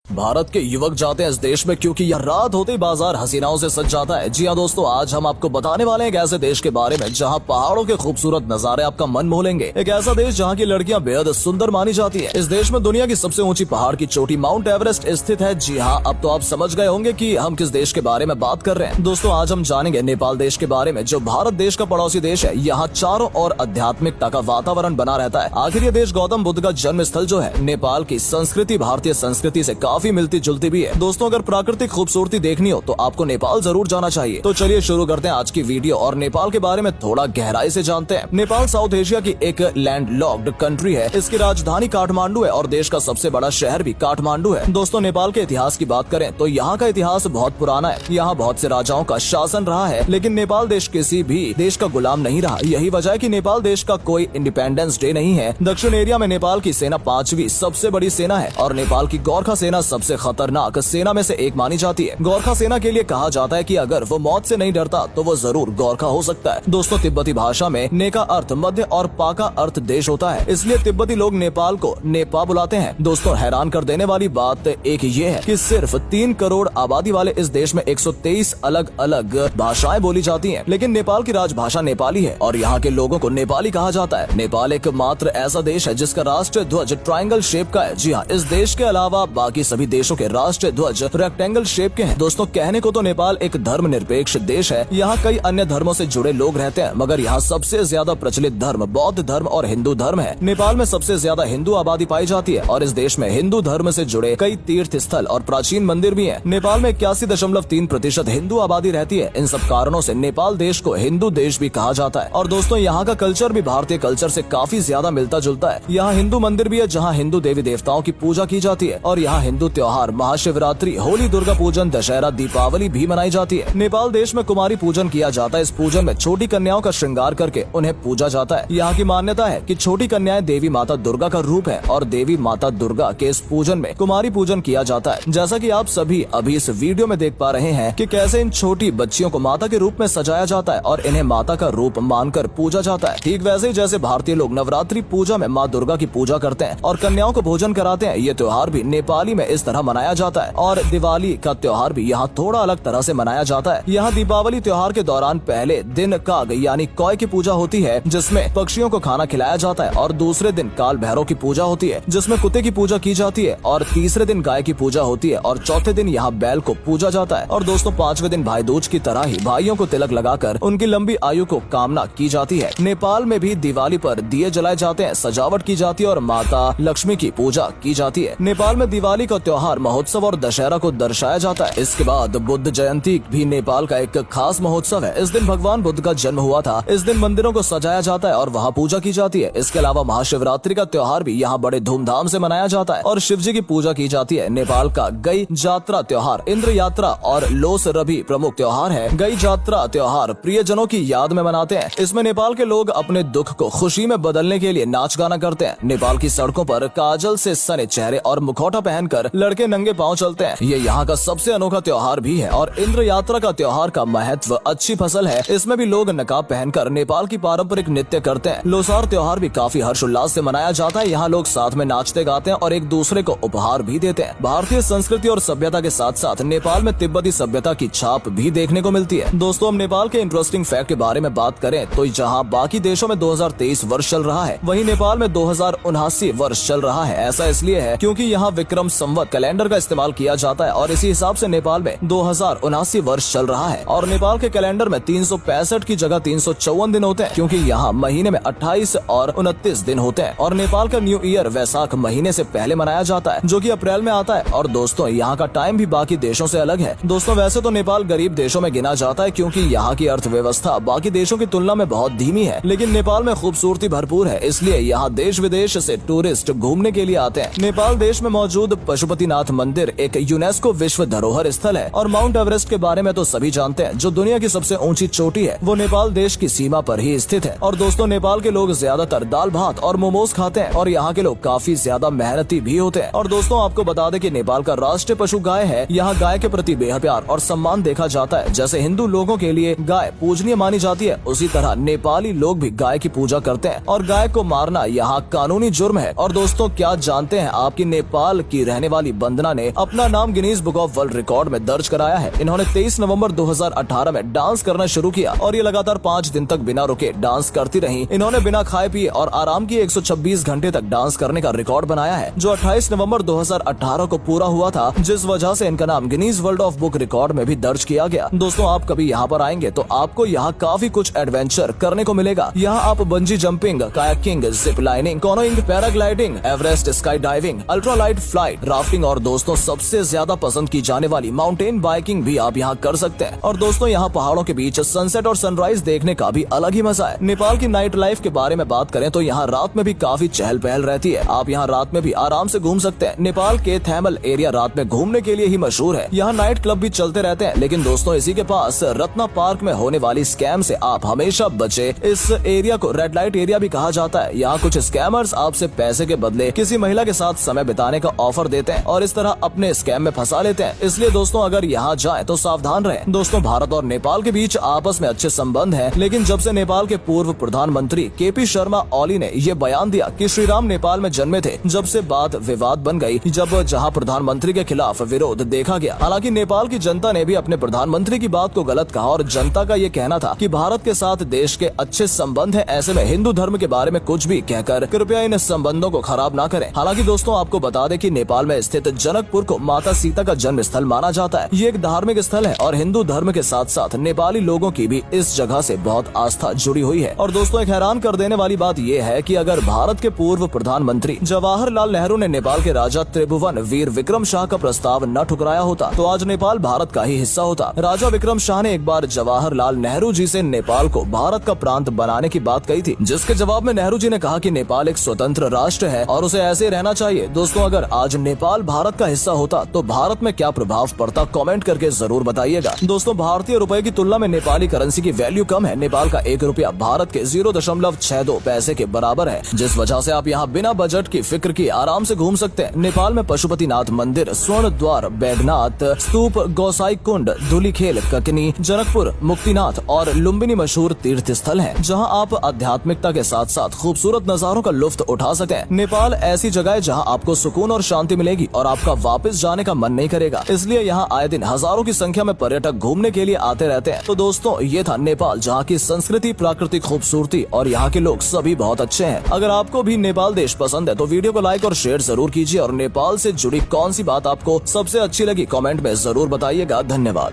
भारत के युवक जाते हैं इस देश में क्योंकि यह रात होते ही बाजार हसीनाओं से सज जाता है। जी हाँ दोस्तों, आज हम आपको बताने वाले हैं एक ऐसे देश के बारे में जहाँ पहाड़ों के खूबसूरत नजारे आपका मन मोह लेंगे। एक ऐसा देश जहाँ की लड़कियाँ बेहद सुंदर मानी जाती है। इस देश में दुनिया की सबसे ऊंची पहाड़ की चोटी माउंट एवरेस्ट स्थित है। जी हाँ, अब तो आप समझ गए होंगे कि हम किस देश के बारे में बात कर रहे हैं। दोस्तों, आज हम जानेंगे नेपाल देश के बारे में, जो भारत देश का पड़ोसी देश है। यहाँ चारों ओर आध्यात्मिकता का वातावरण बना रहता है। आखिर ये देश गौतम बुद्ध का जन्म स्थल जो है, नेपाल की संस्कृति भारतीय संस्कृति से काफी मिलती जुलती भी है। दोस्तों, अगर प्राकृतिक खूबसूरती देखनी हो तो आपको नेपाल जरूर जाना चाहिए। तो चलिए शुरू करते हैं आज की वीडियो और नेपाल के बारे में थोड़ा गहराई से जानते हैं। नेपाल साउथ एशिया की एक लैंडलॉक्ड कंट्री है। इसकी राजधानी काठमांडू है और देश का सबसे बड़ा शहर भी काठमांडू है। दोस्तों, नेपाल के इतिहास की बात करें तो यहाँ का इतिहास बहुत पुराना है। यहाँ बहुत से राजाओं का शासन रहा है, लेकिन नेपाल देश किसी भी देश का गुलाम नहीं रहा। यही वजह है कि नेपाल देश का कोई इंडिपेंडेंस डे नहीं है। दक्षिण एरिया में नेपाल की सेना 5वीं सबसे बड़ी सेना है और नेपाल की गोरखा सेना सबसे खतरनाक सेना में से एक मानी जाती है। गोरखा सेना के लिए कहा जाता है कि अगर वो मौत से नहीं डरता तो वो जरूर गोरखा हो सकता है। दोस्तों, तिब्बती भाषा में ने का अर्थ मध्य और पा का अर्थ देश होता है, इसलिए तिब्बती लोग नेपाल को नेपा बुलाते हैं। दोस्तों, हैरान कर देने वाली बात एक ये है कि सिर्फ 3 करोड़ आबादी वाले इस देश में 123 अलग अलग भाषाएं बोली जाती हैं, लेकिन नेपाल की राजभाषा नेपाली है और यहाँ के लोगों को नेपाली कहा जाता है। नेपाल एकमात्र ऐसा देश है जिसका राष्ट्रीय ध्वज ट्रायंगल शेप का है। जी हाँ, इस देश के अलावा बाकी सभी देशों के राष्ट्रीय ध्वज रेक्टेंगल शेप के हैं। दोस्तों, कहने को तो नेपाल एक धर्मनिरपेक्ष देश है। यहाँ कई अन्य धर्मों से जुड़े लोग रहते हैं, मगर यहाँ सबसे ज्यादा प्रचलित धर्म बौद्ध धर्म और हिंदू धर्म है। नेपाल में सबसे ज्यादा हिंदू आबादी पाई जाती है और इस देश में हिंदू धर्म से जुड़े कई तीर्थ स्थल और प्राचीन मंदिर भी हैं। नेपाल में 81.3% हिंदू आबादी रहती है। इन सब कारणों से नेपाल देश को हिंदू देश भी कहा जाता है। और दोस्तों, यहाँ का कल्चर भी भारतीय कल्चर से काफी ज्यादा मिलता जुलता है। यहाँ हिंदू मंदिर भी है जहाँ हिंदू देवी देवताओं की पूजा की जाती है और यहाँ हिंदू त्योहार महाशिवरात्रि, होली, दुर्गा पूजन, दशहरा, दीपावली भी मनाई जाती है। नेपाल देश में कुमारी पूजन किया जाता है। इस पूजन में छोटी कन्याओं का श्रृंगार करके उन्हें पूजा जाता है। यहाँ की मान्यता है कि छोटी कन्याएं देवी माता दुर्गा का रूप है और देवी माता दुर्गा के इस पूजन में कुमारी पूजन किया जाता है। जैसा कि आप सभी अभी इस वीडियो में देख पा रहे हैं कि कैसे इन छोटी बच्चियों को माता के रूप में सजाया जाता है और इन्हें माता का रूप मानकर पूजा जाता है। ठीक वैसे ही जैसे भारतीय लोग नवरात्रि पूजा में माँ दुर्गा की पूजा करते हैं और कन्याओं को भोजन कराते हैं, ये त्योहार भी नेपाली में इस तरह मनाया जाता है। और दिवाली का त्योहार भी यहाँ थोड़ा अलग तरह से मनाया जाता है। यहाँ दीपावली त्योहार के दौरान पहले दिन काग यानी कौए की पूजा होती है, जिसमें पक्षियों को खाना खिलाया जाता है और दूसरे दिन काल भैरव की पूजा होती है, जिसमें कुत्ते की पूजा की जाती है और तीसरे दिन गाय की पूजा होती है और चौथे दिन यहाँ बैल को पूजा जाता है। और दोस्तों, 5वें दिन भाई दूज की तरह ही भाइयों को तिलक लगाकर उनकी लंबी आयु को कामना की जाती है। नेपाल में भी दिवाली पर दिए जलाए जाते हैं, सजावट की जाती है और माता लक्ष्मी की पूजा की जाती है। नेपाल में दिवाली का त्योहार महोत्सव और दशहरा को दर्शाया जाता है। इसके बाद बुद्ध जयंती भी नेपाल का एक खास महोत्सव है। इस दिन भगवान बुद्ध का जन्म हुआ था। इस दिन मंदिरों को सजाया जाता है और वहाँ पूजा की जाती है। इसके अलावा महाशिवरात्रि का त्योहार भी यहाँ बड़े धूमधाम से मनाया जाता है और शिव जी की पूजा की जाती है। नेपाल का गई जात्रा त्योहार, इंद्र यात्रा और लोस रभी प्रमुख त्योहार है। गई जात्रा त्योहार प्रियजनों की याद में मनाते हैं। इसमें नेपाल के लोग अपने दुख को खुशी में बदलने के लिए नाच गाना करते हैं। नेपाल की सड़कों पर काजल से सने चेहरे और मुखौटा पहनकर लड़के नंगे पाँव चलते हैं। ये यहाँ का सबसे अनोखा त्योहार भी है। और इंद्र यात्रा का त्योहार का महत्व अच्छी फसल है। इसमें भी लोग नकाब पहनकर नेपाल की पारंपरिक नृत्य करते हैं। लोसार त्योहार भी काफी हर्षोल्लास से मनाया जाता है। यहाँ लोग साथ में नाचते गाते हैं और एक दूसरे को उपहार भी देते हैं। भारतीय संस्कृति और सभ्यता के साथ साथ नेपाल में तिब्बती सभ्यता की छाप भी देखने को मिलती है। दोस्तों, हम नेपाल के इंटरेस्टिंग फैक्ट के बारे में बात करें तो जहाँ बाकी देशों में 2023 वर्ष चल रहा है, वहीं नेपाल में 2079 वर्ष चल रहा है। ऐसा इसलिए है क्योंकि यहाँ विक्रम संवत कैलेंडर का इस्तेमाल किया जाता है और इसी हिसाब से नेपाल में 2079 वर्ष चल रहा है। और नेपाल के कैलेंडर में 365 की जगह 354 दिन होते हैं, क्योंकि यहाँ महीने में 28 और 29 दिन होते हैं। और नेपाल का न्यू ईयर वैसाख महीने से पहले मनाया जाता है, जो कि अप्रैल में आता है। और दोस्तों, यहाँ का टाइम भी बाकी देशों से अलग है। दोस्तों, वैसे तो नेपाल गरीब देशों में गिना जाता है क्योंकि यहाँ की अर्थव्यवस्था बाकी देशों की तुलना में बहुत धीमी है, लेकिन नेपाल में खूबसूरती भरपूर है, इसलिए यहाँ देश विदेश से टूरिस्ट घूमने के लिए आते हैं। नेपाल देश में मौजूद पशुपतिनाथ मंदिर एक यूनेस्को विश्व धरोहर स्थल है। और माउंट एवरेस्ट के बारे में तो सभी जानते हैं, जो दुनिया की सबसे ऊंची चोटी है, वो नेपाल देश की सीमा पर ही स्थित है। और दोस्तों, नेपाल के लोग ज्यादातर दाल भात और मोमोज खाते हैं और यहाँ के लोग काफी ज्यादा मेहनती भी होते हैं। और दोस्तों, आपको बता दें कि नेपाल का राष्ट्रीय पशु गाय है। यहाँ गाय के प्रति बेहद प्यार और सम्मान देखा जाता है। जैसे हिंदू लोगों के लिए गाय पूजनीय मानी जाती है, उसी तरह नेपाली लोग भी गाय की पूजा करते हैं और गाय को मारना यहाँ कानूनी जुर्म है। और दोस्तों, क्या जानते हैं आप कि नेपाल की रहने वाली वंदना ने अपना नाम Guinness book of world record में दर्ज कराया है। इन्होंने 23 नवंबर 2018 में डांस करना शुरू किया और ये लगातार 5 दिन तक बिना रुके डांस करती रही। इन्होंने बिना खाए पिए और आराम किए 126 घंटे तक डांस करने का रिकॉर्ड बनाया है, जो 28 नवंबर 2018 को पूरा हुआ था, जिस वजह से इनका नाम Guinness world of book record में भी दर्ज किया गया। दोस्तों, आप कभी यहाँ पर आएंगे तो आपको यहाँ काफी कुछ एडवेंचर करने को मिलेगा। यहाँ आप bungee jumping, kayaking, zip lining, canoeing, paragliding, Everest sky diving, ultra light flight, rafting और दोस्तों सबसे ज्यादा पसंद की जाने वाली माउंटेन बाइकिंग भी आप यहाँ कर सकते हैं। और दोस्तों, यहाँ पहाड़ों के बीच सनसेट और सनराइज देखने का भी अलग ही मजा है। नेपाल की नाइट लाइफ के बारे में बात करें तो यहाँ रात में भी काफी चहल पहल रहती है। आप यहाँ रात में भी आराम से घूम सकते हैं। नेपाल के थैमल एरिया रात में घूमने के लिए ही मशहूर है। यहाँ नाइट क्लब भी चलते रहते हैं, लेकिन दोस्तों इसी के पास रत्ना पार्क में होने वाली स्कैम से आप हमेशा बचे। इस एरिया को रेड लाइट एरिया भी कहा जाता है। यहाँ कुछ स्कैमर्स आपसे पैसे के बदले किसी महिला के साथ समय बिताने का ऑफर देते हैं और इस तरह अपने स्कैम में फंसा लेते हैं। इसलिए दोस्तों, अगर यहाँ जाएं तो सावधान रहें। दोस्तों, भारत और नेपाल के बीच आपस में अच्छे संबंध हैं, लेकिन जब से नेपाल के पूर्व प्रधानमंत्री केपी शर्मा ओली ने ये बयान दिया कि श्री राम नेपाल में जन्मे थे, जब से बात विवाद बन गई। जब जहाँ प्रधानमंत्री के खिलाफ विरोध देखा गया। हालांकि नेपाल की जनता ने भी अपने प्रधानमंत्री की बात को गलत कहा और जनता का ये कहना था कि भारत के साथ देश के अच्छे संबंध है। ऐसे में हिंदू धर्म के बारे में कुछ भी कहकर कृपया इन संबंधों को खराब ना करें। हालांकि दोस्तों, आपको बता दें कि नेपाल में स्थित जनकपुर को माता सीता का जन्म स्थल माना जाता है। ये एक धार्मिक स्थल है और हिंदू धर्म के साथ साथ नेपाली लोगों की भी इस जगह से बहुत आस्था जुड़ी हुई है। और दोस्तों, एक हैरान कर देने वाली बात यह है कि अगर भारत के पूर्व प्रधानमंत्री जवाहरलाल नेहरू ने नेपाल के राजा त्रिभुवन वीर विक्रम शाह का प्रस्ताव न ठुकराया होता तो आज नेपाल भारत का ही हिस्सा होता। राजा विक्रम शाह ने एक बार जवाहरलाल नेहरू जी से नेपाल को भारत का प्रांत बनाने की बात कही थी, जिसके जवाब में नेहरू जी ने कहा कि नेपाल एक स्वतंत्र राष्ट्र है और उसे ऐसे रहना चाहिए। दोस्तों, अगर आज नेपाल भारत का हिस्सा होता तो भारत में क्या प्रभाव पड़ता, कमेंट करके जरूर बताइएगा। दोस्तों, भारतीय रुपए की तुलना में नेपाली करेंसी की वैल्यू कम है। नेपाल का 1 रुपया भारत के 0.62 पैसे के बराबर है, जिस वजह से आप यहाँ बिना बजट की फिक्र की आराम से घूम सकते हैं। नेपाल में पशुपतिनाथ मंदिर, स्वर्ण द्वार, बैद्यनाथ स्तूप, गोसाई कुंड, धुलीखेल, ककनी, जनकपुर, मुक्तिनाथ और लुम्बिनी मशहूर तीर्थ स्थल है, जहाँ आप आध्यात्मिकता के साथ साथ खूबसूरत नजारों का लुत्फ उठा सकते हैं। नेपाल ऐसी जगह है जहाँ आपको सुकून और शांति मिलेगी और आपका वापस जाने का मन नहीं करेगा। इसलिए यहाँ आए दिन हजारों की संख्या में पर्यटक घूमने के लिए आते रहते हैं। तो दोस्तों, ये था नेपाल, जहाँ की संस्कृति, प्राकृतिक खूबसूरती और यहाँ के लोग सभी बहुत अच्छे हैं। अगर आपको भी नेपाल देश पसंद है तो वीडियो को लाइक और शेयर जरूर कीजिए और नेपाल से जुड़ी कौन सी बात आपको सबसे अच्छी लगी कमेंट में जरूर बताइएगा। धन्यवाद।